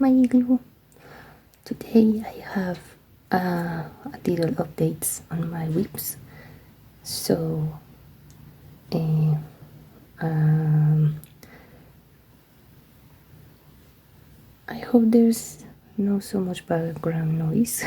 my igloo. Today I have a little updates on my WIPs. So I hope there's not so much background noise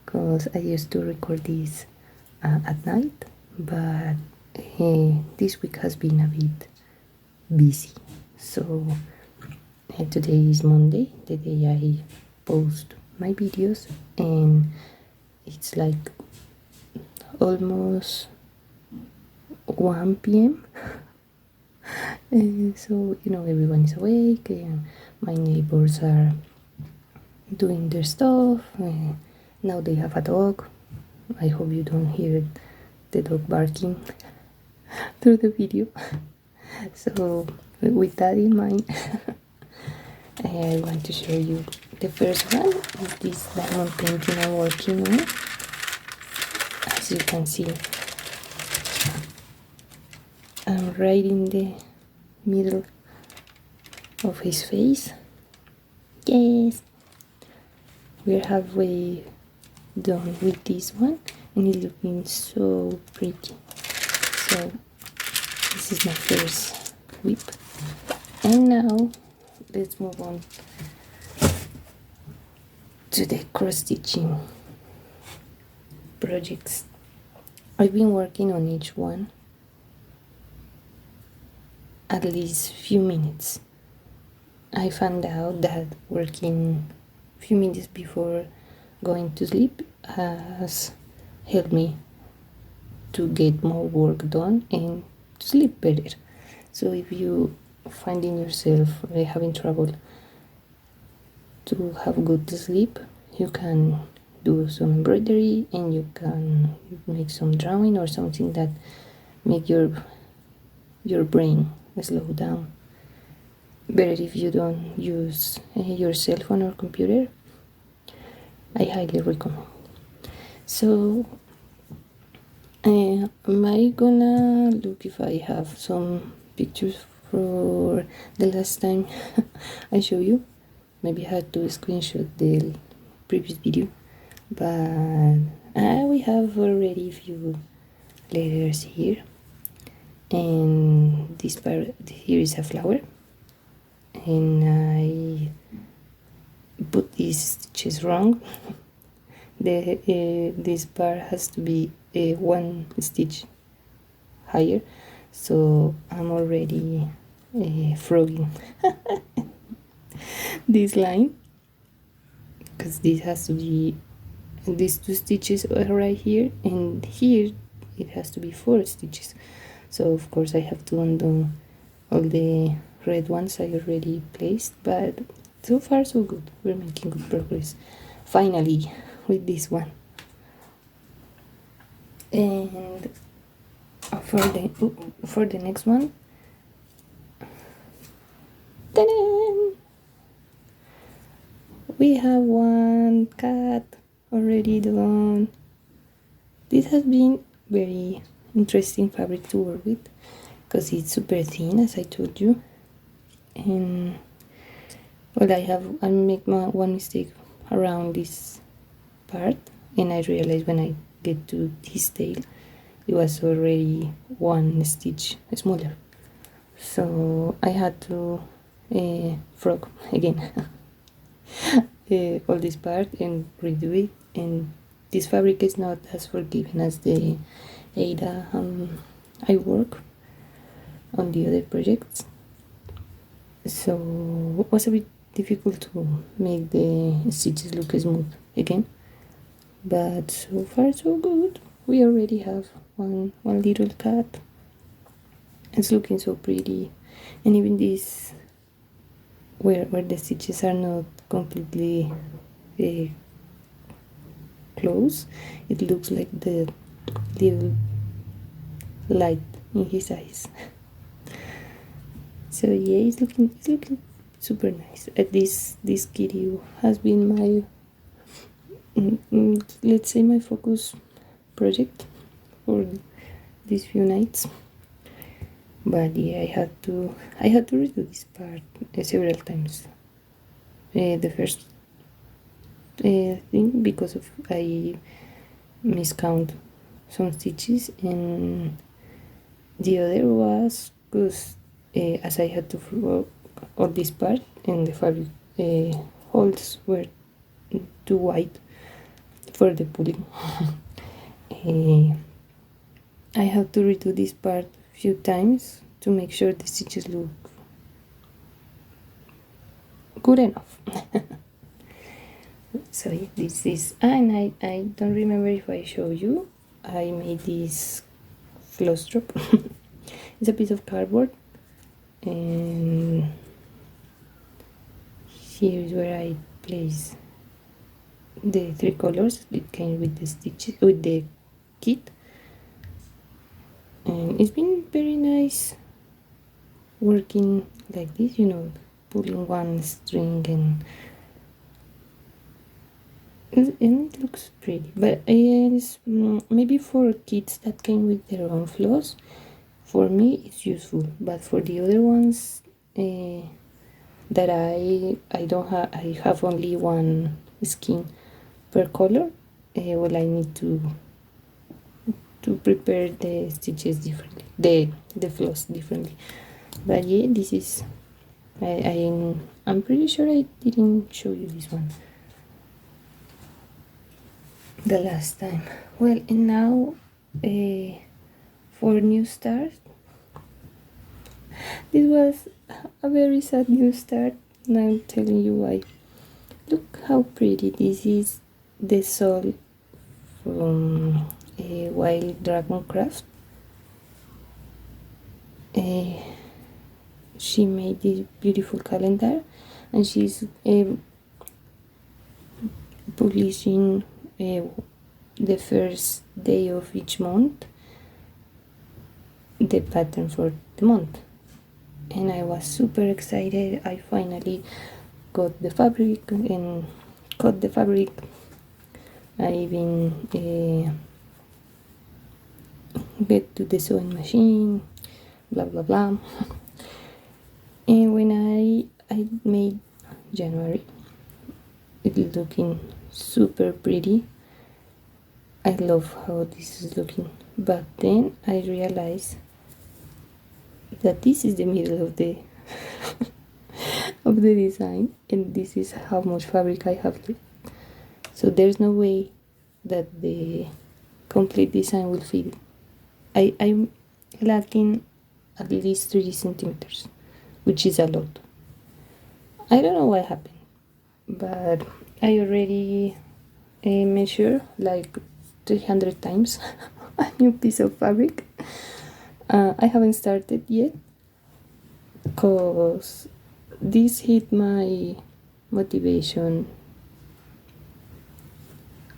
because I used to record this at night, but this week has been a bit busy. So today is Monday, the day I post my videos, and it's like almost 1 p.m. So everyone is awake, and my neighbors are doing their stuff. Now they have a dog. I hope you don't hear the dog barking through the video. So with that in mind, I want to show you the first one is this diamond painting I'm working on. As you can see, I'm right in the middle of his face. Yes, we're halfway done with this one, and it's looking so pretty. So this is my first WIP, and now let's move on to the cross stitching projects. I've been working on each one at least few minutes. I found out that working few minutes before going to sleep has helped me to get more work done and to sleep better. So if you finding yourself having trouble to have good sleep, you can do some embroidery, and you can make some drawing or something that make your brain slow down. Better if you don't use your cell phone or computer. I highly recommend. So am I gonna look if I have some pictures for the last time I show you? Maybe I had to screenshot the previous video, but we have already a few letters here, and this part here is a flower, and I put these stitches wrong. This part has to be 1 stitch higher, so I'm already frogging this line, because this has to be, these 2 stitches are right here, and here it has to be 4 stitches. So of course I have to undo all the red ones I already placed, but so far so good. We're making good progress finally with this one. And for the next one, ta-da! We have 1 cat already done. This has been very interesting fabric to work with because it's super thin, as I told you. And well, I make one mistake around this part, and I realized when I get to this tail it was already 1 stitch smaller, so I had to frog again all this part and redo it. And this fabric is not as forgiving as the Ada I work on the other projects, so it was a bit difficult to make the stitches look smooth again, but so far so good. We already have one little cat. It's looking so pretty, and even this where the stitches are not completely close, it looks like the little light in his eyes. So yeah, it's looking super nice. This kitty has been my let's say my focus project for these few nights. But yeah, I had to redo this part several times the first thing because of I miscount some stitches, and the other was because as I had to work on this part and the fabric holes were too wide for the pulling. I have to redo this part a few times to make sure the stitches look good enough. So yeah, this is, and I don't remember if I show you, I made this floss drop. It's a piece of cardboard, and here is where I place the 3 colors. It came with the stitches, with the kit, and it's been very nice working like this, you know, pulling one string and it looks pretty. But it's maybe for kids that came with their own floss, for me it's useful, but for the other ones that I don't have, I have only one skein per color, well, I need to prepare the stitches differently, the floss differently. But yeah, this is, I'm pretty sure I didn't show you this one the last time. Well, and now for new start, this was a very sad new start, and I'm telling you why. Look how pretty this is, the soul from Wild Dragon Craft. She made this beautiful calendar, and she's publishing the first day of each month the pattern for the month, and I was super excited. I finally got the fabric and cut the fabric. I even get to the sewing machine, blah blah blah. And when I made January, it's looking super pretty. I love how this is looking, but then I realized that this is the middle of the of the design, and this is how much fabric I have left. So there's no way that the complete design will fit. I'm lacking at least 3 centimeters, which is a lot. I don't know what happened, but I already measured like 300 times a new piece of fabric. I haven't started yet because this hit my motivation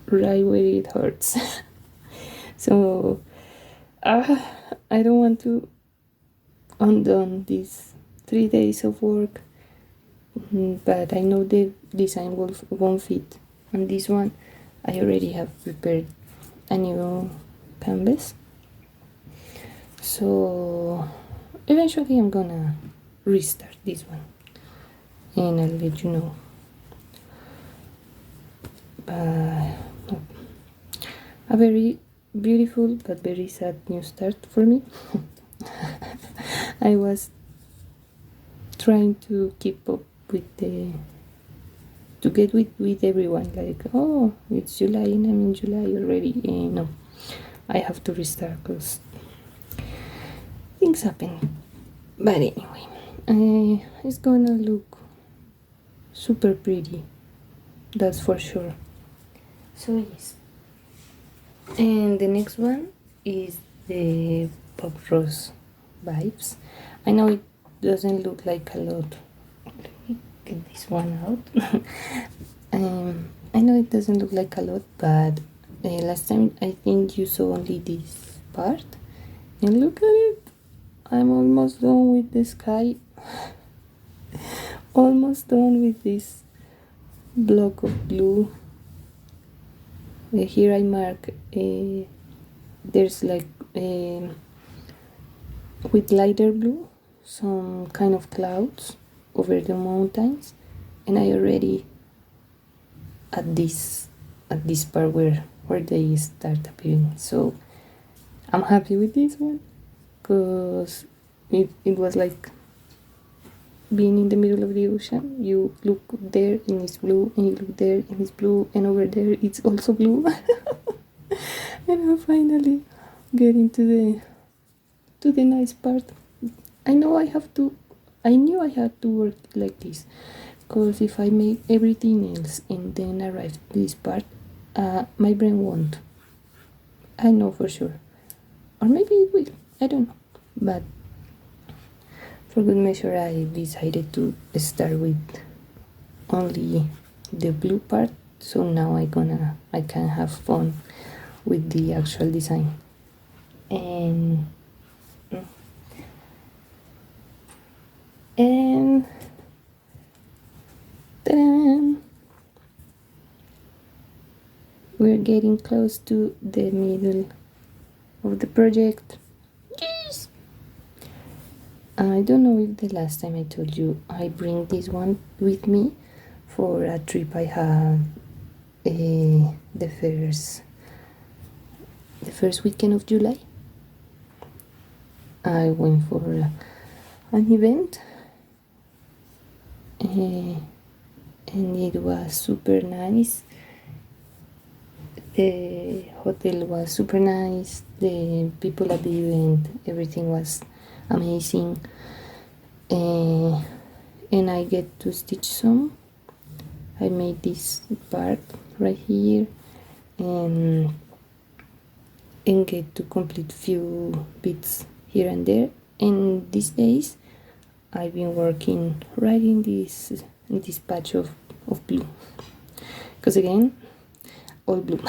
right where it hurts. So I don't want to undo these 3 days of work, but I know the design won't fit. And this one I already have prepared a new canvas, so eventually I'm gonna restart this one and I'll let you know. A very beautiful but very sad new start for me. I was trying to keep up with to get with everyone, like, oh, it's July and I'm in July already. No, I have to restart because things happen. But anyway, it's gonna look super pretty, that's for sure. So yes, and the next one is the Pop Rose vibes. I know it doesn't look like a lot. Let me get this one out. I know it doesn't look like a lot, but last time I think you saw only this part, and look at it. I'm almost done with the sky. Almost done with this block of blue. Here I mark there's like with lighter blue some kind of clouds over the mountains, and I already at this part where they start appearing. So I'm happy with this one, because it was like being in the middle of the ocean. You look there and it's blue, and you look there and it's blue, and over there it's also blue. And I'm finally getting to the nice part. I knew I had to work like this, because if I make everything else and then arrive to this part, my brain won't. I know for sure. Or maybe it will, I don't know. But for good measure, I decided to start with only the blue part, so now I can have fun with the actual design. And ta-da! We're getting close to the middle of the project. Yes! I don't know if the last time I told you I bring this one with me for a trip I had the first weekend of July. I went for an event, and it was super nice. The hotel was super nice, the people at the event, everything was amazing, and I get to stitch some. I made this part right here, and get to complete few bits here and there. And these days I've been working right in this patch of blue, because again, all blue.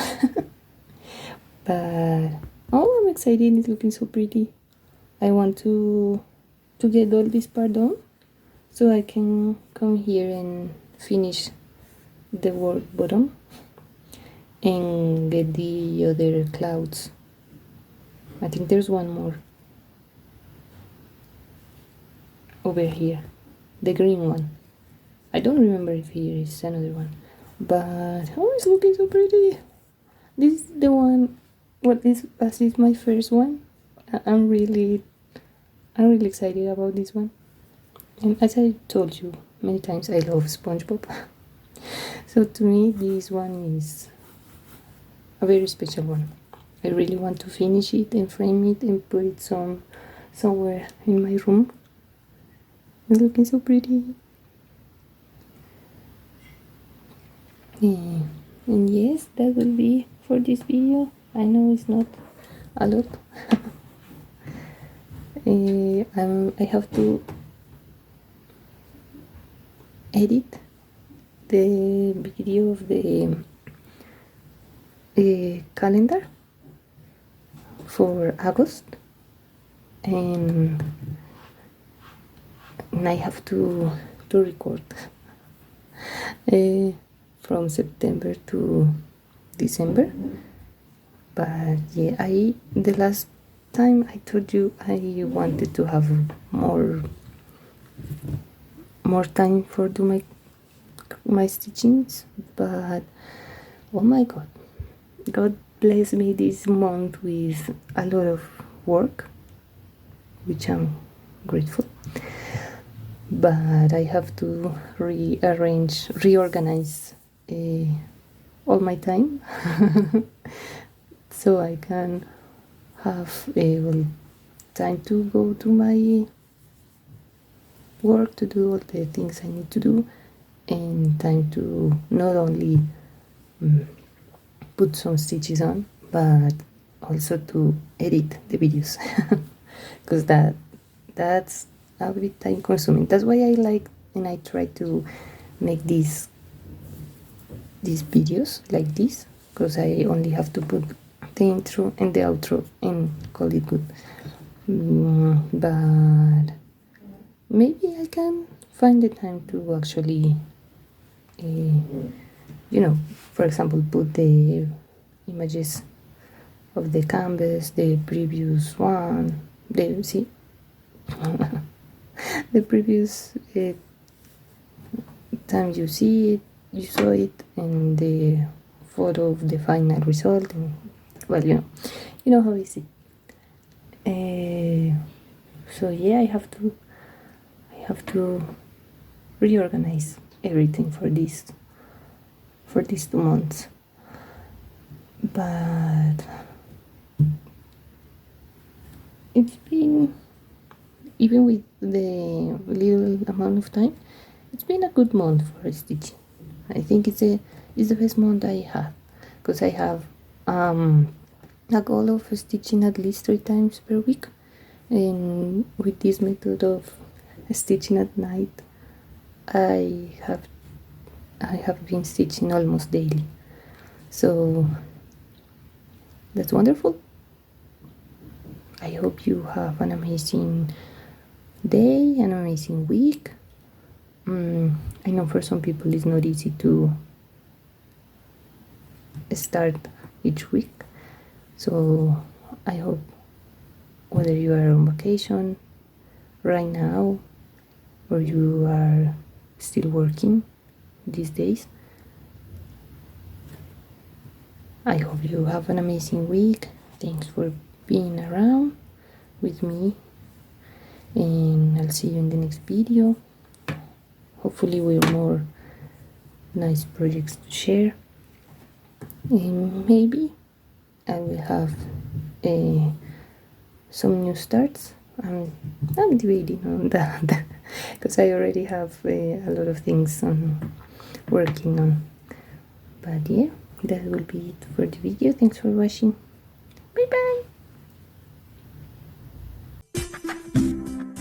But oh, I'm excited, it's looking so pretty. I want to get all this part done so I can come here and finish the work bottom and get the other clouds. I think there's one more over here, the green one. I don't remember if here is another one, but oh, it's looking so pretty. This is the one. What is as is my first one. I'm really excited about this one. And as I told you many times, I love SpongeBob. So to me, this one is a very special one. I really want to finish it and frame it and put it somewhere in my room. It's looking so pretty. Yeah. And yes, that will be for this video. I know it's not a lot. I have to edit the video of the calendar for August, and I have to record from September to December. But yeah, the last time I told you I wanted to have more time for do my stitchings, but oh my God bless me this month with a lot of work, which I'm grateful. But I have to reorganize all my time so I can have time to go to my work, to do all the things I need to do, and time to not only put some stitches on, but also to edit the videos, because that's a bit time consuming. That's why I like and I try to make these videos like this, because I only have to put the intro and the outro and call it good. But maybe I can find the time to actually for example, put the images of the canvas, the previous one, the previous time you see it, you saw it, and the photo of the final result, and well, you know how is it. So yeah, I have to reorganize everything for these 2 months. But it's been, even with the little amount of time, it's been a good month for stitching. I think it's the best month I have, because I have a goal of stitching at least 3 times per week, and with this method of stitching at night, I have been stitching almost daily, so that's wonderful. I hope you have an amazing day, an amazing week. I know for some people it's not easy to start each week, so I hope, whether you are on vacation right now or you are still working these days, I hope you have an amazing week. Thanks for being around with me, and I'll see you in the next video, hopefully with more nice projects to share, and maybe I will have some new starts. I'm debating on that because I already have a lot of things working on. But yeah, that will be it for the video. Thanks for watching. Bye bye.